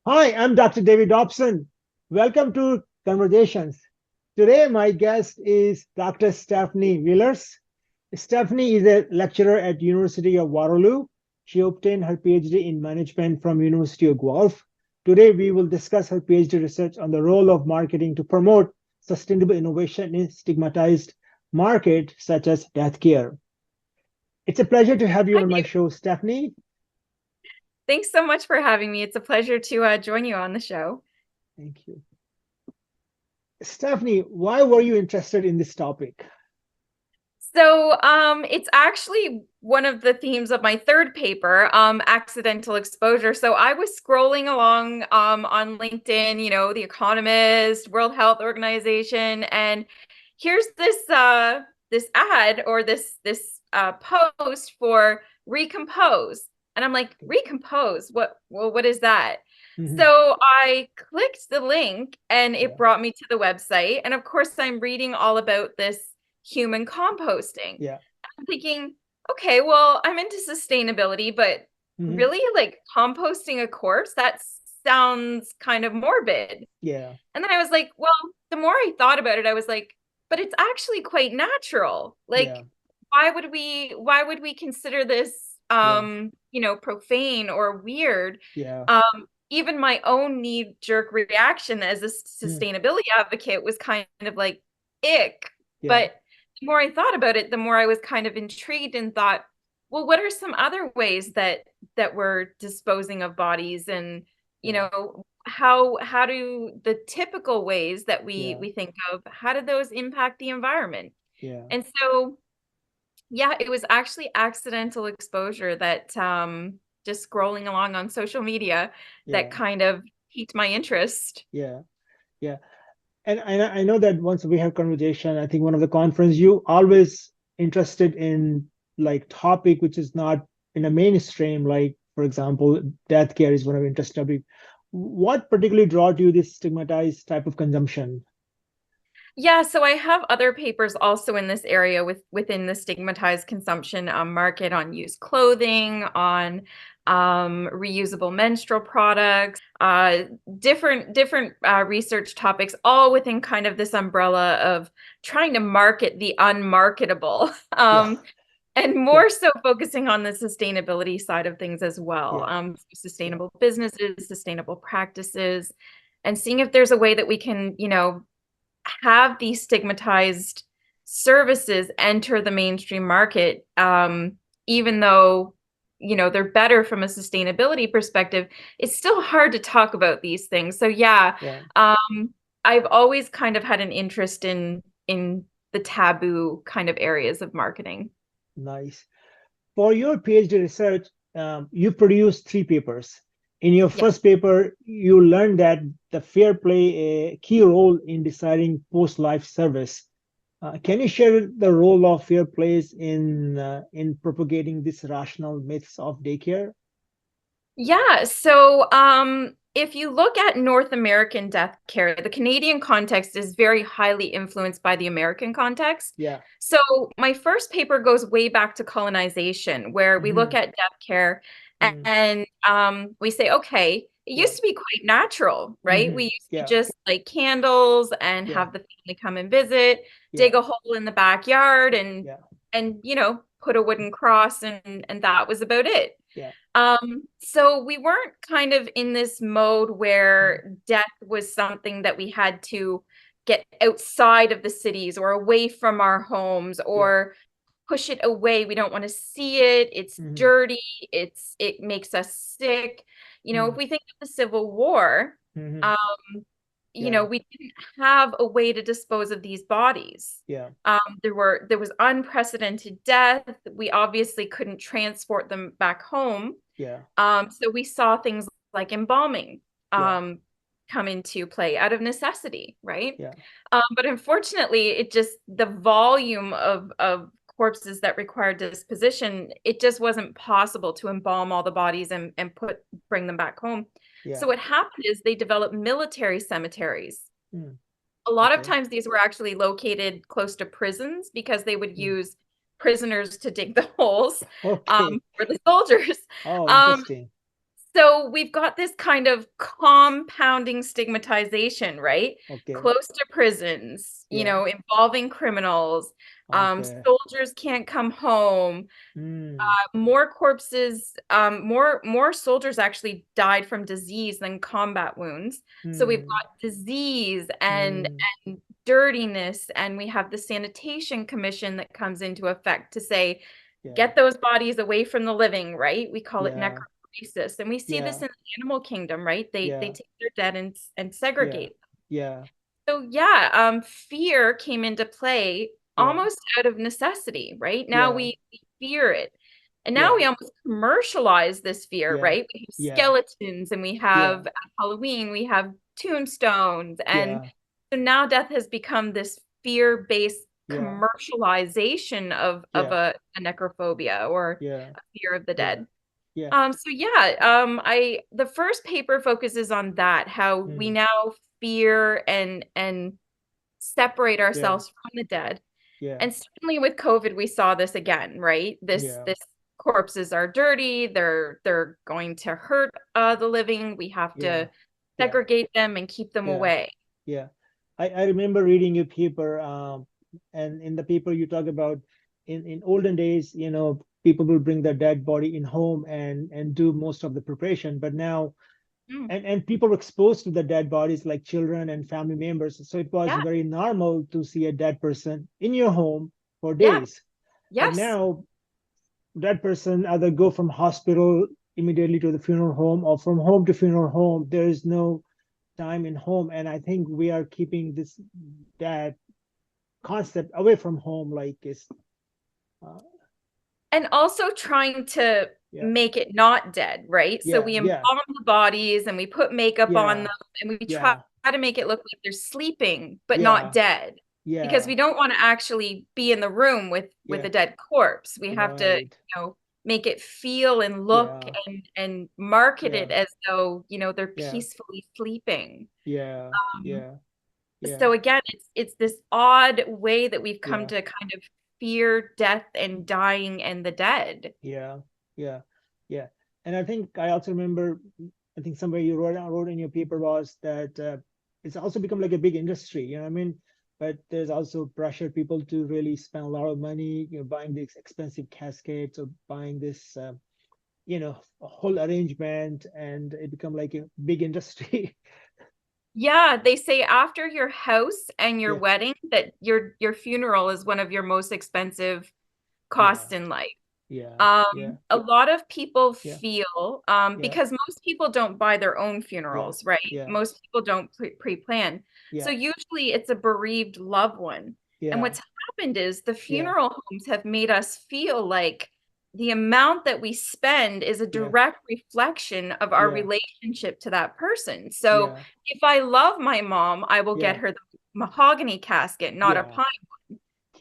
Hi, I'm Dr. David Dobson. Welcome to Conversations. Today, my guest is Dr. Stephanie Villers. Stephanie is a lecturer at University of Waterloo. She obtained her PhD in management from University of Guelph. Today, we will discuss her PhD research on the role of marketing to promote sustainable innovation in stigmatized market such as death care. It's a pleasure to have you Hi, on my Dave. show, Stephanie. Thanks so much for having me. It's a pleasure to join you on the show. Thank you. Stephanie, why were you interested in this topic? It's actually one of the themes of my third paper, accidental exposure. So I was scrolling along on LinkedIn, The Economist, World Health Organization, and here's this ad or this post for recompose. And I'm like, recompose? What is that? Mhm. So I clicked the link and it Yeah, brought me to the website. And of course, I'm reading all about this human composting. yeah, I'm thinking, okay, well, I'm into sustainability, but mhm. really like composting a corpse, that sounds kind of morbid. Yeah, And then I was like, well, the more I thought about it, I was like, but it's actually quite natural. yeah, Like, why would we consider this yeah, profane or weird? yeah, Even my own knee-jerk reaction as a mm, sustainability advocate was kind of like ick. yeah, But the more I thought about it, the more I was kind of intrigued and thought, well, what are some other ways that we're disposing of bodies and yeah, how do the typical ways that we yeah, we think of, how do those impact the environment? yeah, And so yeah, it was actually accidental exposure that just scrolling along on social media that yeah, kind of piqued my interest. yeah, yeah. And I know that once we have conversation, I think one of the conference you always interested in like topic which is not in a mainstream, like for example, death care is one of interest topic. What particularly draw to you this stigmatized type of consumption? Yeah, so I have other papers also in this area within the stigmatized consumption market on used clothing, on reusable menstrual products, different research topics, all within kind of this umbrella of trying to market the unmarketable, Yeah, and yeah, more so focusing on the sustainability side of things as well, yeah, yeah, sustainable businesses, sustainable practices, and seeing if there's a way that we can, have these stigmatized services enter the mainstream market, even though they're better from a sustainability perspective. It's still hard to talk about these things. So yeah, yeah. I've always kind of had an interest in the taboo kind of areas of marketing. Nice. For your PhD research, you produced three papers. In your Yeah. first paper, you learned that the fair play a key role in deciding post-life service. Can you share the role of fair plays in propagating these rational myths of daycare? Yeah, so if you look at North American death care, the Canadian context is very highly influenced by the American context. Yeah. So my first paper goes way back to colonization, where we look Hmm. at death care Hmm. and we say, okay, it Yeah. used to be quite natural, right? We Hmm. used to Yeah. just light candles and Yeah. have the family come and visit, dig Yeah. a hole in the backyard Yeah. and put a wooden cross and that was about it. Yeah. So we weren't kind of in this mode Mm. where death was something that we had to get outside of the cities or away from our homes Yeah. or push it away. We don't want to see it. It's Hmm. dirty. It makes us sick. If Hmm. we think of the Civil War, Hmm. um, Yeah. we didn't have a way to dispose of these bodies. Yeah. There was unprecedented death. We obviously couldn't transport them back home. Yeah. So we saw things like embalming Yeah. come into play out of necessity, right? Yeah. But unfortunately, the volume of corpses that required disposition, it just wasn't possible to embalm all the bodies and bring them back home. Yeah. So what happened is they developed military cemeteries. Mm. A lot of Okay. times these were actually located close to prisons because they would Mm. use prisoners to dig the holes Okay. for the soldiers. Oh, Um, interesting. So we've got this kind of compounding stigmatization, right? Okay. Close to prisons, Yeah. involving criminals. Okay. Soldiers can't come home. Mm. More corpses, more soldiers actually died from disease than combat wounds. So we've Mm. got disease and Mm. dirtiness, and we have the sanitation commission that comes into effect to say, Yeah. get those bodies away from the living, right? We call it Yeah. necrophasis, and we see this Yeah. in the animal kingdom, right? They Yeah. take their dead and Yeah. segregate. Yeah. So yeah, fear came into play Yeah. almost out of necessity, right? Now Yeah. we fear it. And now Yeah. we almost commercialize this fear, Yeah. right? We have Yeah. skeletons and we Yeah. have at Halloween, we have tombstones. And Yeah. so now death has become this fear-based Yeah. commercialization of Yeah. a necrophobia or Yeah. a fear of the Yeah. dead. Yeah. So yeah, I the first paper focuses on that, how we Mm. now fear and separate Yeah. ourselves from the dead. Yeah. And certainly with COVID, we saw this again, right? Yeah. This corpses are dirty, they're going to hurt the living. We have Yeah. to Yeah. segregate them and keep them Yeah. away. Yeah. I remember reading your paper, and in the paper you talk about in olden days, people will bring their dead body in home and do most of the preparation, but now Mm, and people were exposed to the dead bodies like children and family members. So it was yeah, very normal to see a dead person in your home for yeah, days. But yes. now that person either go from hospital immediately to the funeral home or from home to funeral home. There is no time in home, and I think we are keeping this that concept away from home. Like it's uh, And also trying to yeah, make it not dead, right? So yeah, we yeah, embalm the bodies and we put makeup on yeah, them and we try yeah, to make it look like they're sleeping, but not yeah, dead. Because yeah, we don't want to actually be in the room with yeah, a dead corpse. We have to, right, make it feel and look yeah, and market yeah, it as though, they're yeah, peacefully sleeping. yeah, Um, yeah, yeah, so again, it's this odd way that we've come yeah, to kind of fear death and dying and the dead. yeah, yeah, yeah. And I think I also remember, I think somewhere you wrote in your paper was that it's also become like a big industry, what I mean? But there's also pressure people to really spend a lot of money, buying these expensive caskets or buying this, a whole arrangement, and it become like a big industry. Yeah, they say after your house and your Yeah, wedding that your funeral is one of your most expensive yeah, costs in life. yeah, yeah, A lot of people yeah, feel, yeah, because most people don't buy their own yeah, funerals, right? yeah, Most people don't pre-plan. So yeah, usually it's a bereaved loved one. And yeah, what's happened is the yeah, funeral homes have made us feel like the amount that we spend is a yeah, direct reflection of our yeah, relationship to that person. So yeah, if I love my mom, I will get yeah, her the mahogany casket, not a yeah, pine,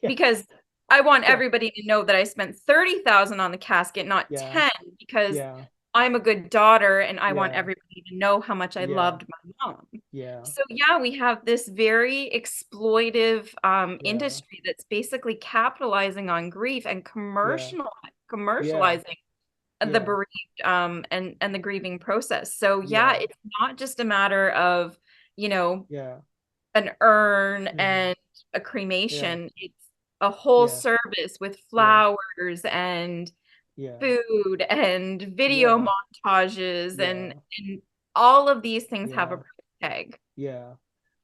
yeah, because I want yeah, everybody to know that I spent 30,000 on the casket, not yeah, 10, because yeah, I'm a good daughter and I want yeah, everybody to know how much I yeah, loved my mom. yeah, So yeah, we have this very exploitive yeah, industry that's basically capitalizing on grief and yeah, yeah, commercializing the yeah, bereaved and the grieving process. So yeah, yeah, it's not just a matter of, you know, yeah, an urn hmm, and a yeah, cremation. It's a whole yeah, service with yeah, flowers and yeah, food and video yeah, montages yeah, and all of these things have a yeah, price tag. yeah.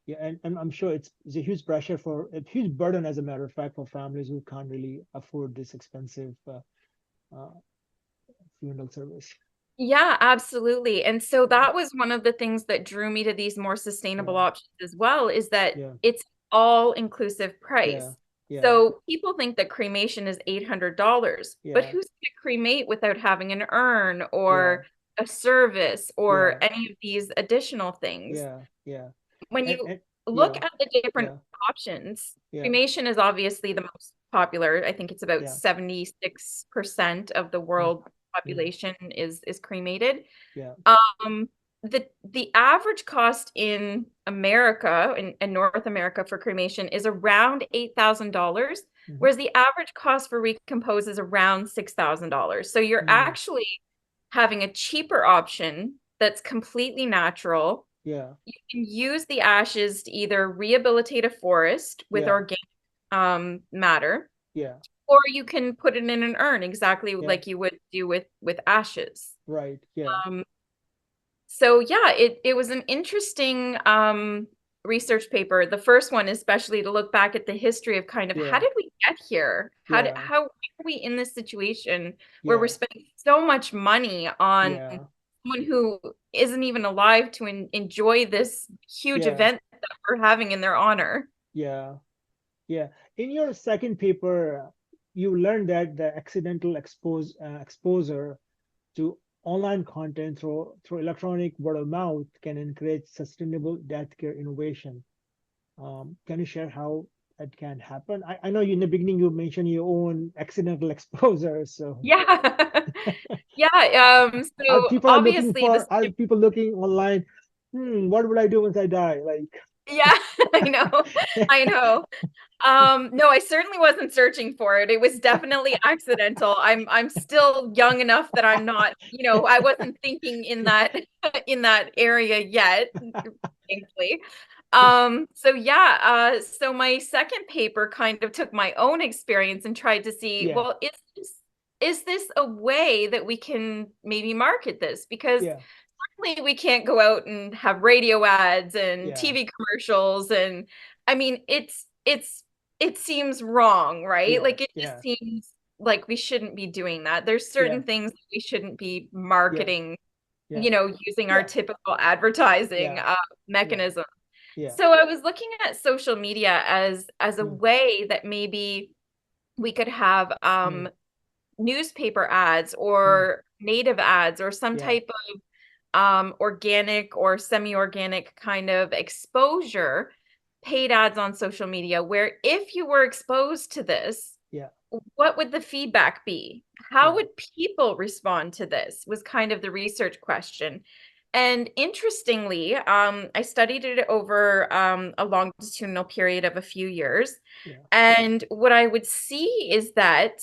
Yeah, and I'm sure it's a huge pressure a huge burden, as a matter of fact, for families who can't really afford this expensive uh, funeral service. Yeah, absolutely. And so that was one of the things that drew me to these more sustainable Yeah, options as well, is that yeah, it's all inclusive yeah, price. yeah, So people think that cremation is $800, but yeah, who's going to cremate without having an urn yeah, or a service or yeah, any of these additional things? yeah, yeah, When you and look yeah, at the different yeah, options, yeah, cremation is obviously the most popular. I think it's about yeah, 76% of the mm, world mm, population is cremated. yeah, Um, the average cost in America and North America for cremation is around $8,000, mm, whereas the average cost for recompose is around $6,000. So you're mm, actually having a cheaper option that's completely natural. Yeah. You can use the ashes to either rehabilitate a forest with Yeah. organic matter, Yeah. or you can put it in an urn exactly Yeah. like you would do with ashes. Right. Yeah. Um, so yeah, it was an interesting research paper. The first one, especially to look back at the history of kind of how Yeah. did we get here? Yeah. How are we in this situation where we're Yeah. spending so much money on Yeah. someone who isn't even alive to enjoy this huge Yeah. event that we're having in their honor? Yeah. Yeah. In your second paper, you learned that the accidental exposure to online content through electronic word of mouth can encourage sustainable deathcare innovation. Can you share how that can happen? I know you, in the beginning you mentioned your own accidental exposure. So Yeah. Yeah. So obviously this, are people looking online? What would I do once I die? Like, yeah, I know. I know. No, I certainly wasn't searching for it. It was definitely accidental. I'm still young enough that I'm not, I wasn't thinking in that in that area yet, thankfully. So yeah, so my second paper kind of took my own experience and tried to see, yeah, well, is this a way that we can maybe market this? Because yeah, certainly we can't go out and have radio ads and yeah, TV commercials, and I mean it seems wrong, right? yeah, Like it just yeah, seems like we shouldn't be doing that. There's yeah, certain things that we shouldn't be yeah, marketing, yeah, using our yeah, typical advertising yeah, yeah, mechanism. yeah, So I was looking at social media as a mm, way that maybe we could have mm, newspaper ads mm, or native ads or some yeah, type of organic or semi-organic kind of exposure, paid ads on social media, where if you were exposed to this, yeah, what would the feedback be? How yeah, would people respond to this? Was kind of the research question. And interestingly, I studied it over a longitudinal period of a few years. yeah, And what I would see is that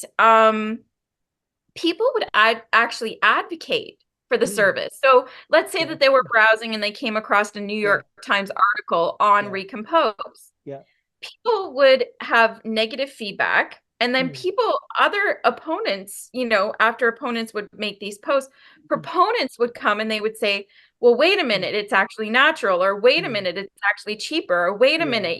people would actually advocate for the mm, service. So let's say okay, that they were browsing and they came across a New yeah, York Times article on yeah, Recompose. yeah, People would have negative feedback. And then mm, other opponents, after opponents would make these posts, mm, proponents would come and they would say, well, wait a mm, minute, it's actually natural, or wait a mm, minute, it's actually cheaper, or wait a yeah, minute,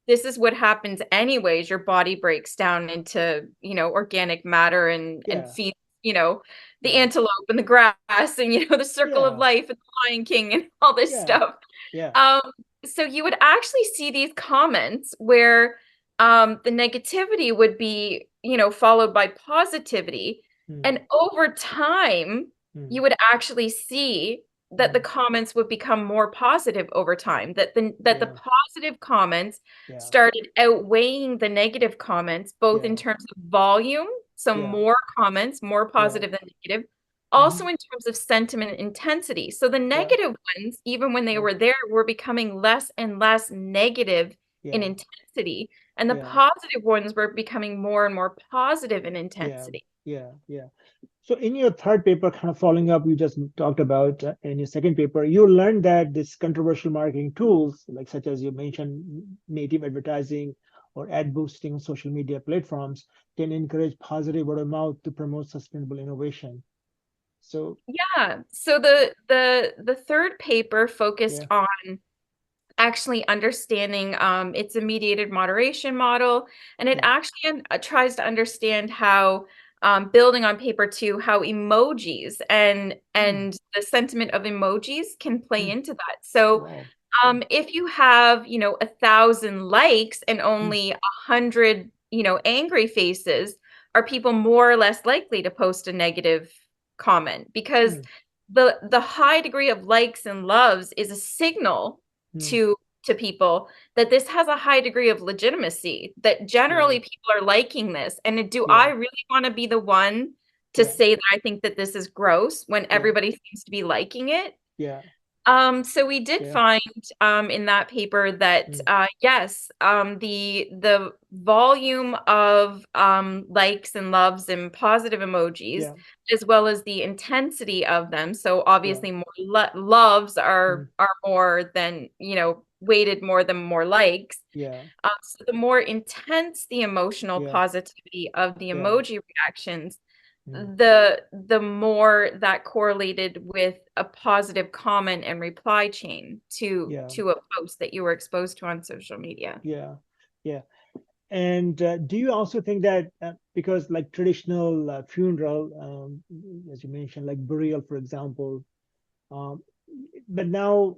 this is what happens anyways. Your body breaks down into, organic matter and yeah, feeds, the yeah, antelope and the grass and, the circle of yeah, life and the Lion King and all this yeah, stuff. yeah, Um, so you would actually see these comments where the negativity would be, followed by positivity. mm, And over time, mm, you would actually see that the mm, comments would become more positive over time, that the yeah, positive comments yeah, started outweighing the negative comments, both in yeah, terms of volume, so yeah, more comments, more yeah, positive than negative, mm-hmm, also in terms of sentiment intensity. So the yeah, negative ones, even when they yeah, were there, were becoming less and less negative in yeah, intensity, and the yeah, positive ones were becoming more and more positive in yeah, intensity. yeah, yeah. So in your third paper, kind of following up, you just talked about in your second paper, you learned that this controversial marketing tools, like such as you mentioned, native advertising or ad boosting on social media platforms, can encourage positive word of mouth to promote sustainable innovation. So Yeah. So the third paper focused yeah, on actually understanding, it's a mediated moderation model, and it yeah, actually tries to understand how, building on paper two, how emojis and mm, the sentiment of emojis can play mm, into that. So wow, mm, if you have, 1,000 likes and mm, only 100, angry faces, are people more or less likely to post a negative comment? Because mm, the high degree of likes and loves is a signal mm, to people that this has a high degree of legitimacy, that generally right, people are liking this. And do I yeah, really want to be the one to yeah, say that I think that this is gross when yeah, everybody seems to be liking it? yeah, So we did Yeah. find in that paper that Mm. yes, the volume of likes and loves and positive emojis, Yeah. as well as the intensity of them. So Yeah. obviously more loves Mm. are more than, weighted more than more likes. Yeah. So the more intense the emotional Yeah. positivity of the Yeah. emoji reactions, Mm. the more that correlated with a positive comment and reply chain Yeah. to a post that you were exposed to on social media. Yeah. Yeah. And do you also think that because like traditional funeral, as you mentioned, like burial, for example, um, but now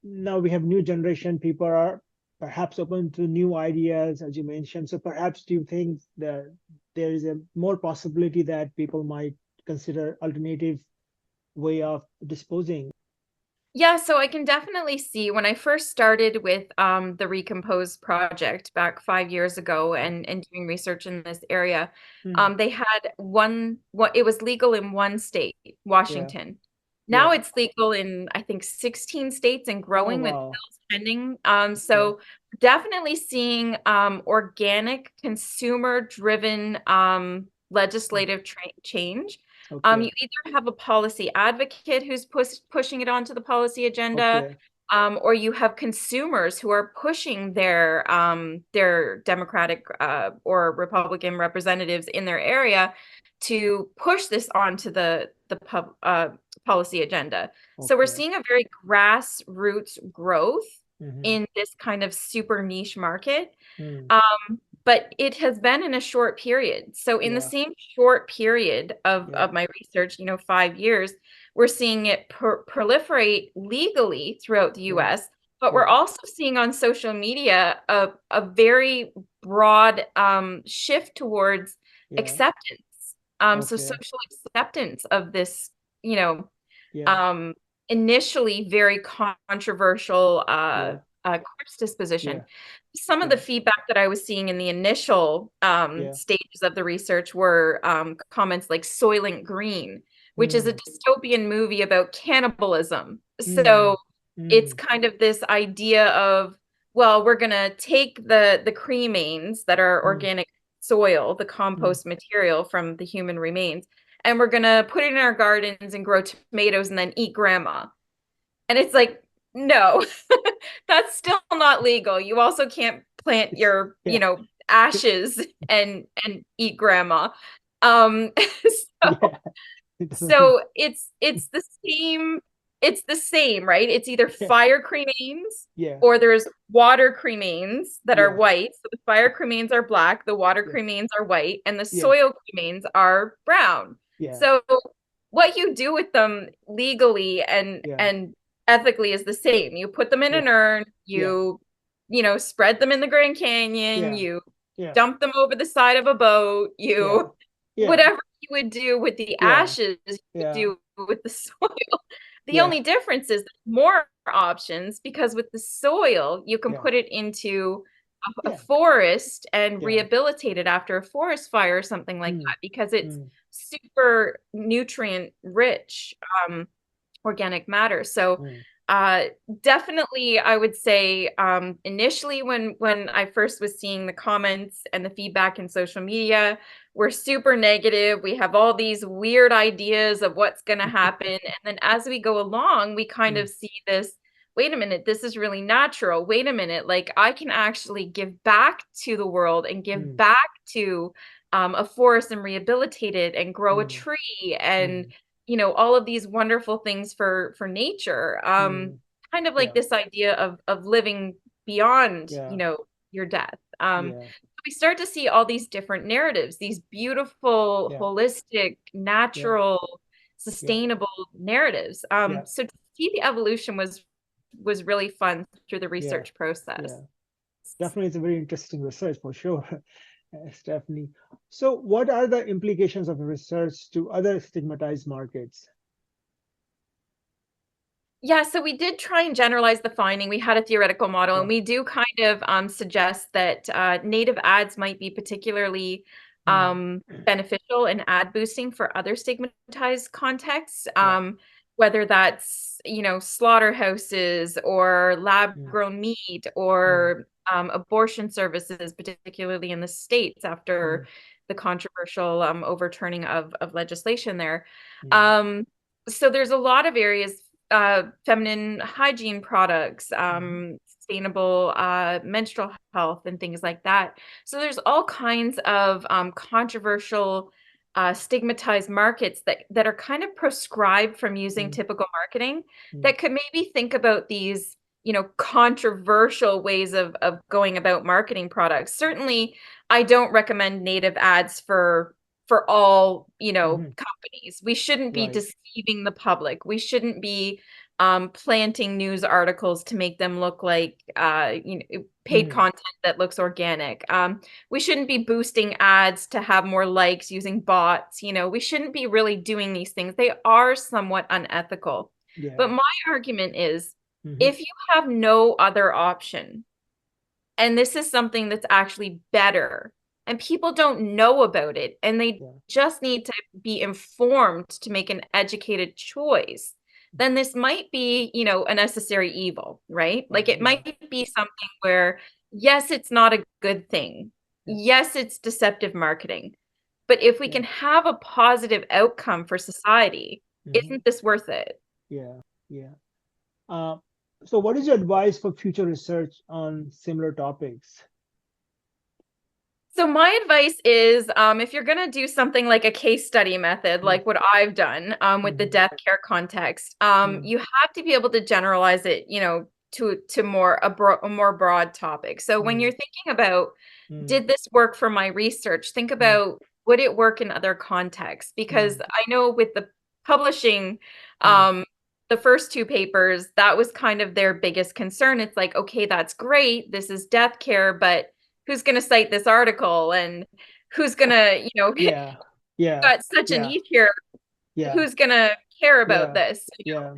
we have new generation, people are perhaps open to new ideas, as you mentioned. So perhaps do you think that there is a more possibility that people might consider alternative way of disposing? Yeah, so I can definitely see when I first started with the Recompose project back 5 years ago and doing research in this area, Hmm. they had what it was legal in one state, Yeah. Washington. Now Yeah. it's legal in I think 16 states and Oh, growing with wow. bills pending. Okay. So definitely seeing organic consumer-driven Mm. legislative change. You Okay. either have a policy advocate who's pushing it onto the policy agenda, Okay. or you have consumers who are pushing their Democratic or Republican representatives in their area to push this onto the policy agenda. So we're Okay. seeing a very grassroots growth Mm-hmm. in this kind of super niche market. Mm. But it has been in a short period. So in the Yeah. same short period Yeah. of my research, 5 years, we're seeing it proliferate legally throughout the Yeah. US, but we're Yeah. also seeing on social media a very broad shift towards Yeah. acceptance. So Okay. social acceptance of this, you know, Yeah. um, initially very controversial Yeah. corpse disposition. Yeah. Some of the Yeah. feedback that I was seeing in the initial Yeah. stages of the research were comments like Soylent Green, which is a Mm. dystopian movie about cannibalism. So Mm. it's Mm. kind of this idea of, well, we're going to take the cremains that are Mm. organic soil, the Mm. compost material from the human remains, and we're gonna put it in our gardens and grow tomatoes and then eat grandma. And it's like, no, that's still not legal. You also can't plant It's your, yeah. ashes and eat grandma. Um, so Yeah. It doesn't make so it's the same, right? It's either yeah. fire cremains Yeah. or there's water cremains that are Yeah. white. So the fire cremains are black, the water Yeah. cremains are white, and the Yeah. soil cremains are brown. Yeah. So what you do with them legally Yeah. and ethically is the same. You put them in Yeah. an urn, Yeah. spread them in the Grand Canyon, Yeah. you Yeah. dump them over the side of a boat, Yeah. Yeah. whatever you would do with the Yeah. ashes, you would Yeah. do with the soil. The Yeah. only difference is more options because with the soil, you can Yeah. put it into a Yeah. forest and Yeah. rehabilitate it after a forest fire or something like Mm. that because it's Mm. super nutrient rich organic matter. So Mm. uh, definitely, I would say initially when I first was seeing the comments and the feedback in social media, we're super negative. We have all these weird ideas of what's going to happen, and then as we go along, we kind Mm. of see this. Wait a minute, this is really natural. Wait a minute, like I can actually give back to the world and give Mm. back to a forest and rehabilitate it and grow a Mm. tree and Mm. all of these wonderful things for nature, Mm. kind of like Yeah. this idea of living beyond Yeah. your death. Yeah. We start to see all these different narratives, these beautiful Yeah. holistic Yeah. natural Yeah. sustainable narratives. Yeah. So to see the evolution was really fun through the Yeah. research process. Yeah. Definitely, it's a very interesting research for sure, Stephanie. So, what are the implications of the research to other stigmatized markets? Yeah, so we did try and generalize the finding. We had a theoretical model, and Yeah. we do kind of suggest that native ads might be particularly Mm. beneficial and ad boosting for other stigmatized contexts. Yeah. whether that's, slaughterhouses or lab mm, grown meat mm, or abortion services, particularly in the States after mm, the controversial overturning of legislation there. mm, Um, so there's a lot of areas, feminine hygiene products, mhm, sustainable menstrual health, and things like that. So there's all kinds of controversial stigmatized markets that are kind of proscribed from using mm, typical marketing mm, that could maybe think about these, controversial ways of going about marketing products. Certainly, I don't recommend native ads for all, mhm. companies. We shouldn't be Right. deceiving the public. We shouldn't be planting news articles to make them look like paid Mhm, content that looks organic. We shouldn't be boosting ads to have more likes using bots. We shouldn't be really doing these things. They are somewhat unethical. But yeah. my argument is Mhm, if you have no other option, and this is something that's actually better, and people don't know about it, and they yeah. just need to be informed to make an educated choice, then this might be, a necessary evil, right? Like it Yeah. might be something where, yes, it's not a good thing. Yeah. Yes, it's deceptive marketing. But if we Yeah. can have a positive outcome for society, Mhm, isn't this worth it? yeah. Yeah. Uh, so what is your advice for future research on similar topics? So my advice is, if you're going to do something like a case study method, Mm, like what I've done with the mhm, death care context, mm, you have to be able to generalize it, to a more broad topic. So when you're mm, thinking about, mm, did this work for my research? Think mm, about, would it work in other contexts? Because mm, I know with the publishing, mm, um, the first two papers, that was kind of their biggest concern. It's like, okay, that's great. This is death care, but who's going to cite this article, and who's going to, yeah. Yeah. got such a Yeah. niche here, Yeah. who's going to care about Yeah. this? Yeah.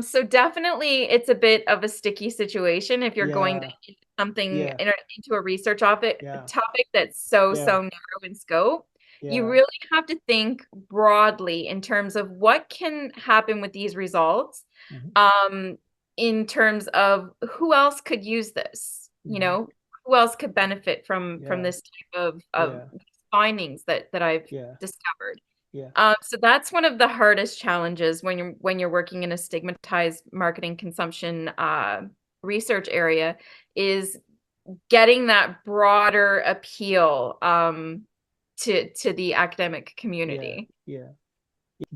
So definitely it's a bit of a sticky situation if you're going Yeah. into something Yeah. into a research Yeah. topic that's so, Yeah. so narrow in scope. You Yeah. really have to think broadly in terms of what can happen with these results, Mhm, um, in terms of who else could use this, mhm, who else could benefit from yeah. this type of Yeah. findings that I've Yeah. discovered. Yeah. So that's one of the hardest challenges when you're working in a stigmatized marketing consumption research area, is getting that broader appeal to the academic Yeah. community. Yeah.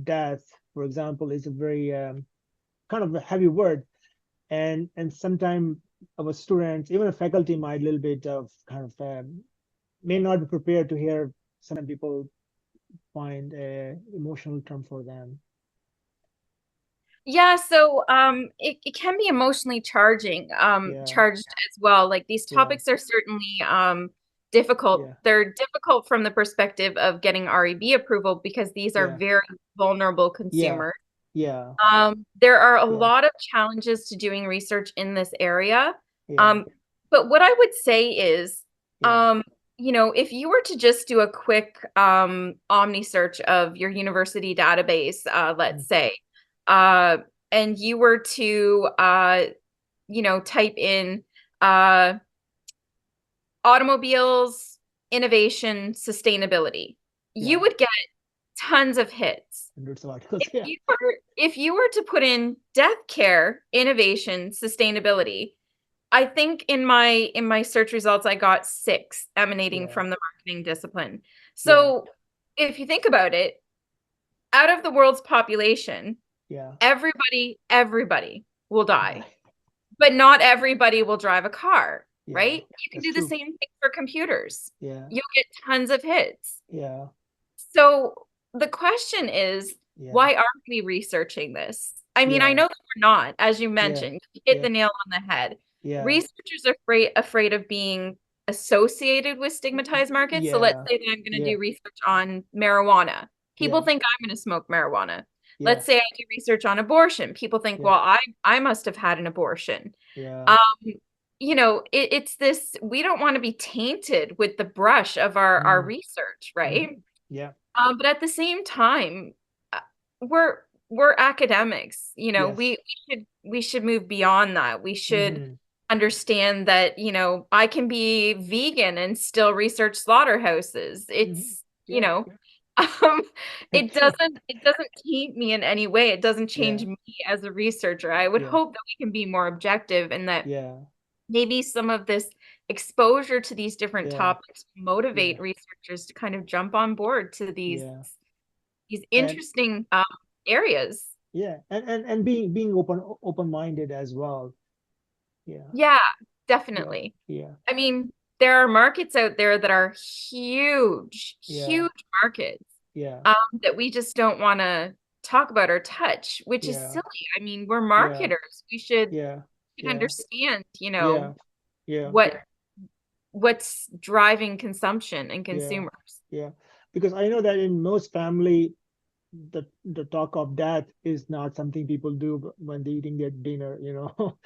Death, for example, is a very kind of a heavy word, and sometimes our students, even a faculty, might a little bit of kind of may not be prepared to hear. Some people find a emotional term for them. Yeah, so it can be emotionally Yeah. charged as well. Like these Yeah. topics are certainly difficult. Yeah. They're difficult from the perspective of getting REB approval because these are Yeah. very vulnerable Yeah. consumers. Yeah. There are a Yeah. lot of challenges to doing research in this area. Yeah. Um, but what I would say is, Yeah. if you were to just do a quick Omni search of your university database, Mm, let's say, uh, and you were to, type in uh, automobiles, innovation, sustainability, you yeah. would get tons of hits. Hundreds of articles. Yeah. If you were to put in death care, innovation, sustainability, I think in my search results I got 6 emanating Yeah. from the marketing discipline. Yeah. So if you think about it, out of the world's population, Yeah. everybody will die, Right. but not everybody will drive a car, Yeah. right? You can That's do the true. same thing for computers. Yeah. You'll get tons of hits. Yeah. So the question is, Yeah. why aren't we researching this? I mean, I Yeah. know that we're not, as you Yeah. mentioned, you hit Yeah. the nail on the head. Yeah. Researchers are afraid of being associated with stigmatized markets. So let's Yeah. say that I'm going to Yeah. do research on marijuana. People Yeah. think I'm going to smoke marijuana. Yeah. Let's say I do research on abortion. People think, Yeah. well, I must have had an abortion. Yeah. Um, it's this, we don't want to be tainted with the brush of our Mm, research, mhm. right? Yeah. But at the same time, uh, we're we're academics, you know, Yes. we should move beyond that. We should Hmm. understand that, you know, I can be vegan and still research slaughterhouses. Hmm. It's, you Yeah. know, um, Yeah. it doesn't taint me in any way. It doesn't change Yeah. me as a researcher. I would Yeah. hope that we can be more objective and that Yeah. maybe some of this exposure to these different Yeah. topics motivate Yeah. researchers to kind of jump on board to Yeah. these And interesting areas. yeah, and being open-minded as well. Yeah. Yeah, Yeah. definitely. Yeah. I mean, there are markets out there that are huge, Yeah. huge markets Yeah. that we just don't want to talk about or touch, which is Yeah. silly. I mean, we're Yeah. marketers. We Yeah. should Yeah. understand, you know, Yeah. Yeah. what what's driving consumption and Yeah. consumers. Yeah. Because I know that in most family, the talk of death is not something people do when they're eating their dinner, you know.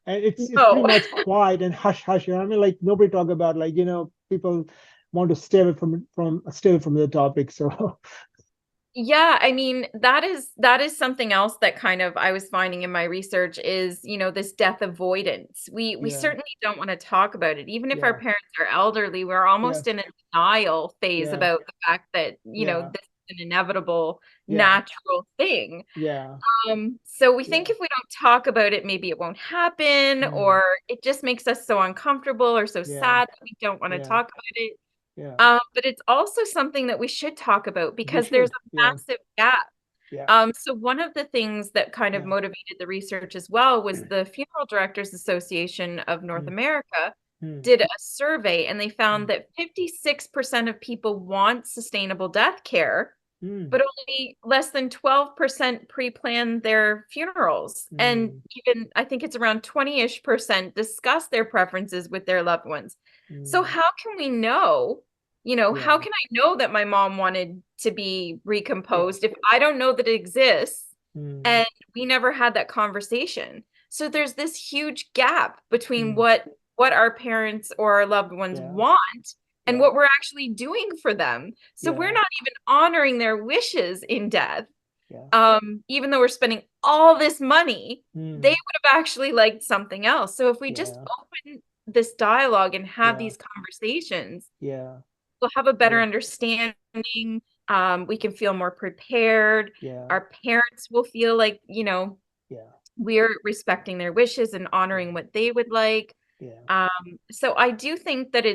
And it's pretty No. much quiet and hush hush. You know, I mean, like nobody talk about like, people want to stay away from the topic. So Yeah, I mean, that is something else that kind of I was finding in my research is, you know, this death avoidance. We yeah, certainly don't want to talk about it. Even if our yeah, parents are elderly, we're almost yes, in a denial phase yeah, about the fact that, you know, yeah, this is an inevitable yeah, natural thing. yeah, So we think yeah, if we don't talk about it, maybe it won't happen, mm, or it just makes us so uncomfortable or so yeah, sad that we don't want to yeah, talk about it. yeah. But it's also something that we should talk about We because there's should, a yeah, massive gap. yeah, So one of the things that kind of yeah, motivated the research as well was the Funeral Directors Association of North mm, America mm, did a survey and they found mm, that 56% of people want sustainable death care, mm, but only less than 12% pre-plan their funerals. And mm, even I think it's around 20-ish percent discuss their preferences with their loved ones. So mm, how can we know, you know, how yeah, can I know that my mom wanted to be yeah, recomposed if I don't know that it exists mm, and we never had that conversation? So there's this huge gap between mm, what our parents or our loved ones yeah, want and yeah, what we're actually doing for them. So we're yeah, not even honoring their wishes in death. yeah, Even though we're spending all this money, they mm, would have actually liked something else. So if we just yeah, open this dialogue and have yeah, these conversations, yeah, we'll have a better yeah, understanding. We can feel more prepared. yeah, Our parents will feel like, you know, yeah, we're respecting their wishes and yeah, honoring what they would like. yeah, So I do think that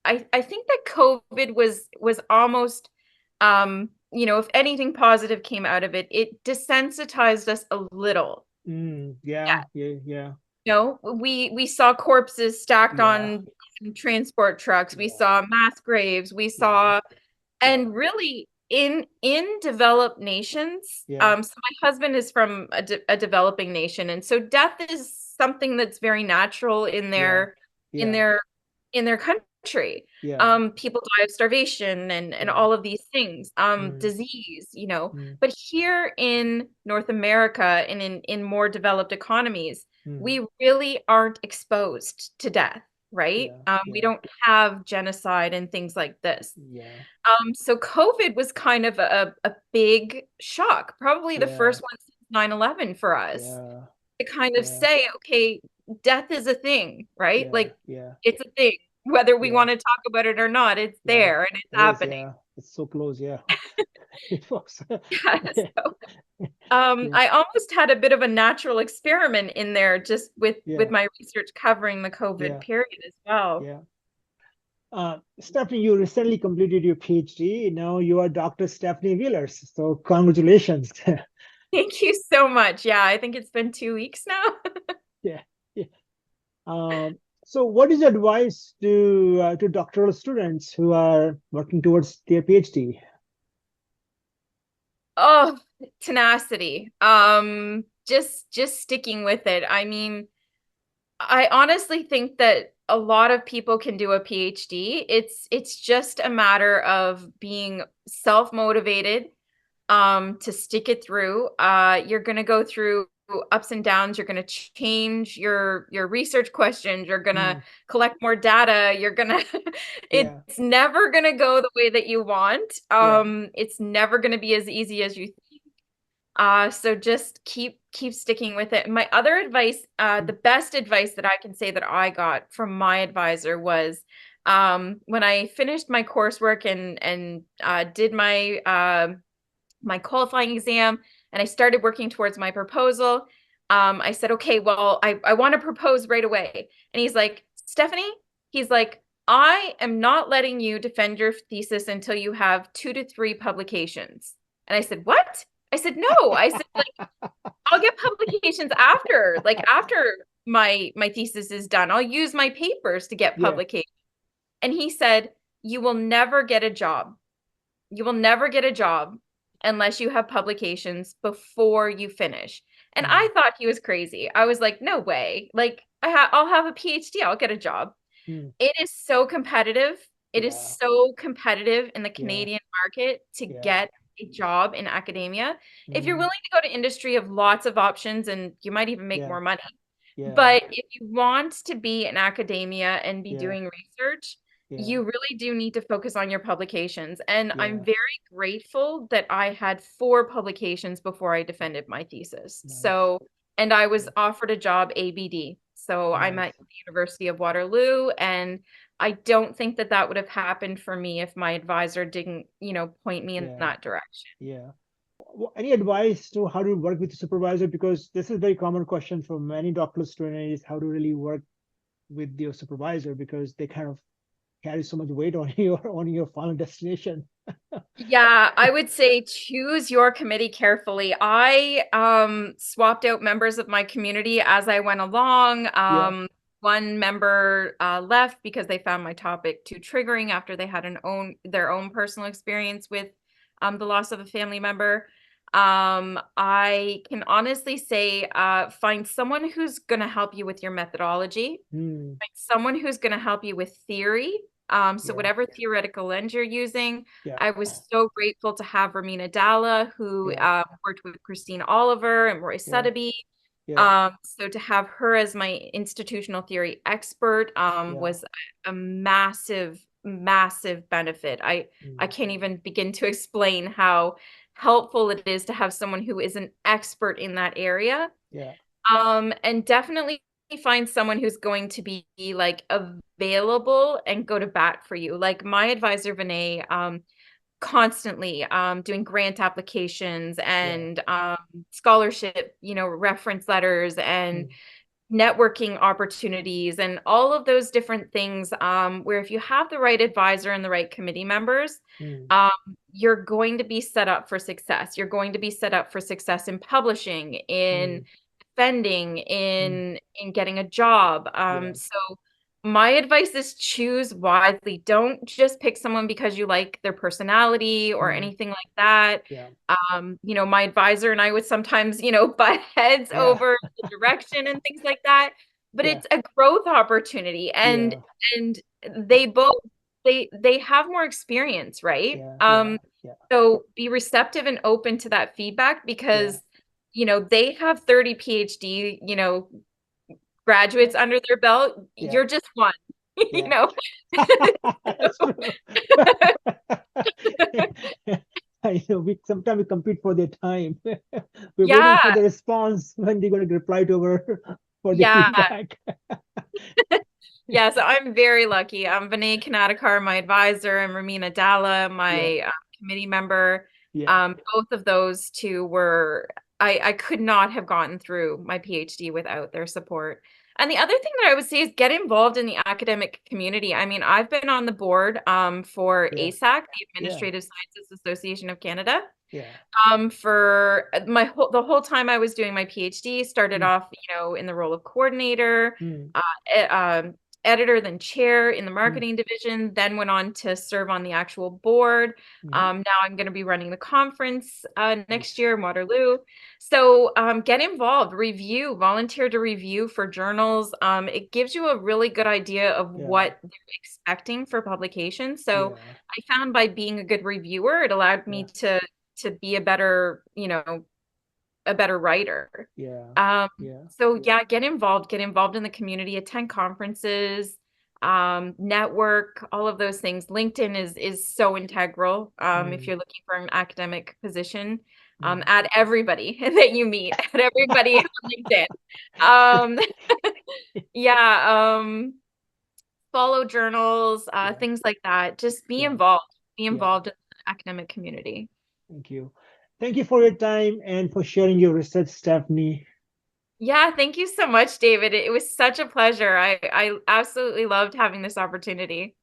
I think that COVID was almost you know, if anything positive came out of it, it desensitized us a little. yeah, yeah, yeah, You know, we saw corpses stacked yeah, on transport trucks. We yeah, saw mass graves. We yeah, saw, yeah, and really in developed nations, yeah, so my husband is from a developing nation, and so death is something that's very natural yeah, in yeah, their in their country. yeah, People die of starvation and yeah, all of these things, mm, disease, you know. mm, But here in North America and in more developed economies, mm, we really aren't exposed to death, right? yeah, We yeah, don't have genocide and things like this. yeah, So COVID was kind of a big shock, probably the yeah, first one since 9/11 for us, yeah, to kind of yeah, say, okay, death is a thing, right? yeah, Like yeah, it's a thing. Whether we yeah, want to talk about it or not, it's yeah. there and it's It is, happening. yeah. It's so close, yeah. It was. Yeah, Yeah, so yeah, I almost had a bit of a natural experiment in there just with yeah, my research covering the COVID yeah, period as well. yeah. Stephanie, you recently completed your PhD. Now you are Dr. Stephanie Villers. So congratulations. Thank you so much. Yeah, I think it's been 2 weeks now. Yeah, yeah. So what is your advice to doctoral students who are working towards their PhD? Oh, tenacity. Just sticking with it. I mean, I honestly think that a lot of people can do a PhD. It's just a matter of being self-motivated, to stick it through. You're gonna go through ups and downs. You're gonna change your research questions. You're gonna Mm, collect more data. You're gonna yeah, it's never gonna go the way that you want. yeah, It's never gonna be as easy as you think. So just keep sticking with it. My other advice, the Mm, best advice that I can say that I got from my advisor was when I finished my coursework and did my qualifying exam and I started working towards my proposal. I said, okay, well, I want to propose right away. And he's like, Stephanie, he's like, I am not letting you defend your thesis until you have 2 to 3 publications. And I said, what? I said, no. I said, like, I'll get publications after, like after my thesis is done. I'll use my papers to get yeah. publication. And he said, you will never get a job. You will never get a job unless you have publications before you finish. And Mm, I thought he was crazy. I was like, no way. Like I'll have a PhD, I'll get a job. mm, It is so competitive. It is yeah. so competitive in the Yeah. Canadian market to Yeah. get a job in academia. If you're Mm, willing to go to industry, you have lots of options and you might even make yeah. more money. Yeah. But if you want to be in academia and be Yeah. doing research, Yeah. you really do need to focus on your publications. And I'm Yeah. very grateful that I had 4 publications before I defended my thesis. Nice. So, and I was Yeah. offered a job ABD. So I'm Nice. at the University of Waterloo, and I don't think that that would have happened for me if my advisor didn't, point me in Yeah. that direction. Yeah. Any advice to how to work with the supervisor? Because this is a very common question for many doctoral students, how to really work with your supervisor because they kind of carry so much weight on your final destination. Yeah, I would say choose your committee carefully. I swapped out members of my community as I went along. Yeah. One member left because they found my topic too triggering after they had their own personal experience with the loss of a family member. I can honestly say find someone who's going to help you with your methodology, Mm, someone who's going to help you with theory. So yeah. whatever theoretical lens you're using, Yeah. I was so grateful to have Romina Dalla, who Yeah. worked with Christine Oliver and Roy Yeah. Sutterby. Yeah. So to have her as my institutional theory expert Yeah. was a massive, massive benefit. I Mm, can't even begin to explain how helpful it is to have someone who is an expert in that area. yeah. And definitely find someone who's going to be like available and go to bat for you. Like my advisor, Vinay, constantly doing grant applications Yeah. and scholarship, reference letters and Mm, networking opportunities and all of those different things where if you have the right advisor and the right committee members, mm, um, you're going to be set up for success. You're going to be set up for success in publishing, in mm, defending, mm, in getting a job. yeah. So my advice is choose wisely. Don't just pick someone because you like their personality or Mm, anything like that. yeah. My advisor and I would sometimes, butt heads Yeah. over the direction and things like that. But Yeah. it's a growth opportunity, and Yeah. and they both they have more experience, right? Yeah. Yeah. Yeah. So be receptive and open to that feedback Yeah. because, they have 30 PhD, Yeah. graduates under their belt. Yeah. You're just one, you Yeah. know. That's true. We sometimes we compete for their time. We're waiting for Yeah, the response when they're going to reply to our for the yeah. feedback. Yeah, so I'm very lucky. I'm Vinay Kanatakar, my advisor, and Ramina Dalla, Yeah. my committee member. Yeah. Both of those two were, I could not have gotten through my PhD without their support. And the other thing that I would say is get involved in the academic community. I mean, I've been on the board for Yeah. ASAC, the Yeah. Administrative Sciences Association of Canada. Yeah. For the whole time I was doing my PhD, started Mm, off, in the role of coordinator, mm, e- editor, then chair in the mm, marketing division, then went on to serve on the actual board. mhm. Now I'm going to be running the conference next Nice. year in Waterloo. So get involved, review, volunteer to review for journals. It gives you a really good idea of Yeah. what they're expecting for publication. So Yeah. I found by being a good reviewer, it allowed Yeah. me to be a better, a better writer. Yeah. Yeah. So yeah, get involved in the community, attend conferences, network, all of those things. LinkedIn is so integral if Mm, you're looking for an academic position. at everybody that you meet, at everybody on LinkedIn. Um, yeah, follow journals, Yeah. things like that. Just Yeah. be Yeah. involved in the academic community. Thank you. Thank you for your time and for sharing your research, Stephanie. Yeah, thank you so much, David. It was such a pleasure. I absolutely loved having this opportunity.